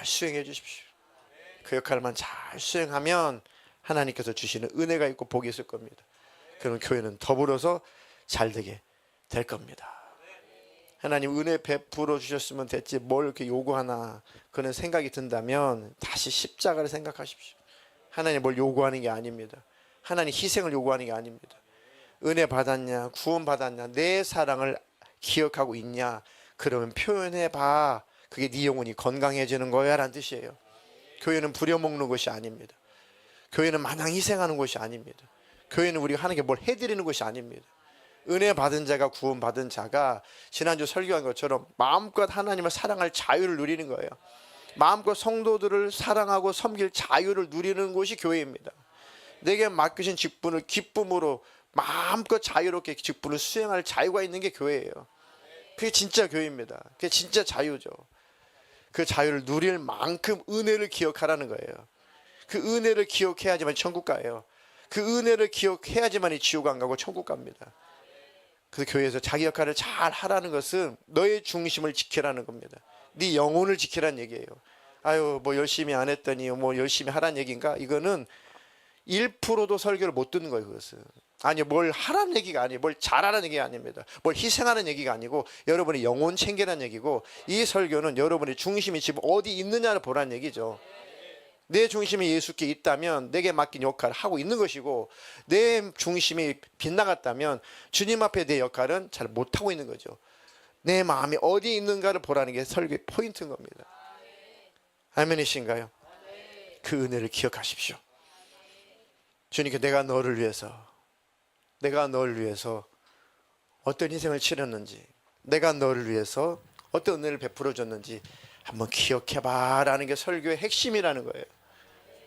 수행해 주십시오. 그 역할만 잘 수행하면 하나님께서 주시는 은혜가 있고 복이 있을 겁니다. 그럼 교회는 더불어서 잘 되게 될 겁니다. 하나님 은혜 베풀어 주셨으면 됐지 뭘 이렇게 요구하나 그런 생각이 든다면 다시 십자가를 생각하십시오. 하나님 뭘 요구하는 게 아닙니다. 하나님 희생을 요구하는 게 아닙니다. 은혜 받았냐 구원 받았냐 내 사랑을 기억하고 있냐 그러면 표현해봐. 그게 네 영혼이 건강해지는 거야 라는 뜻이에요. 교회는 부려먹는 것이 아닙니다. 교회는 마냥 희생하는 것이 아닙니다. 교회는 우리가 하는 게 뭘 해드리는 것이 아닙니다. 은혜 받은 자가 구원 받은 자가 지난주 설교한 것처럼 마음껏 하나님을 사랑할 자유를 누리는 거예요. 마음껏 성도들을 사랑하고 섬길 자유를 누리는 곳이 교회입니다. 내게 맡기신 직분을 기쁨으로 마음껏 자유롭게 직분을 수행할 자유가 있는 게 교회예요. 그게 진짜 교회입니다. 그게 진짜 자유죠. 그 자유를 누릴 만큼 은혜를 기억하라는 거예요. 그 은혜를 기억해야지만 천국 가요. 그 은혜를 기억해야지만 지옥 안 가고 천국 갑니다. 그래서 교회에서 자기 역할을 잘 하라는 것은 너의 중심을 지키라는 겁니다. 네 영혼을 지키라는 얘기예요. 뭐 열심히 안 했더니 뭐 열심히 하라는 얘기인가? 이거는 1%도 설교를 못 듣는 거예요. 그것은 아니 뭘 하라는 얘기가 아니에요. 뭘 잘하라는 얘기가 아닙니다. 뭘 희생하는 얘기가 아니고 여러분의 영혼 챙기라는 얘기고, 이 설교는 여러분의 중심이 지금 어디 있느냐를 보라는 얘기죠. 내 중심이 예수께 있다면 내게 맡긴 역할을 하고 있는 것이고, 내 중심이 빗나갔다면 주님 앞에 내 역할은 잘 못하고 있는 거죠. 내 마음이 어디 있는가를 보라는 게 설교의 포인트인 겁니다. 아멘이신가요? 그 은혜를 기억하십시오. 주님께 내가 너를 위해서 어떤 희생을 치렀는지, 내가 너를 위해서 어떤 은혜를 베풀어 줬는지 한번 기억해봐 라는 게 설교의 핵심이라는 거예요.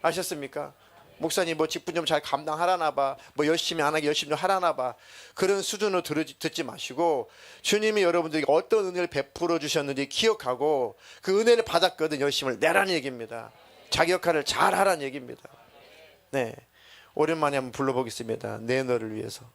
아셨습니까? 목사님 뭐 직분 좀 잘 감당하라나 봐. 뭐 열심히 안 하게 열심히 좀 하라나 봐. 그런 수준으로 듣지 마시고 주님이 여러분들에게 어떤 은혜를 베풀어 주셨는지 기억하고 그 은혜를 받았거든 열심을 내라는 얘기입니다. 자기 역할을 잘 하라는 얘기입니다. 네, 오랜만에 한번 불러보겠습니다. 내 너를 위해서.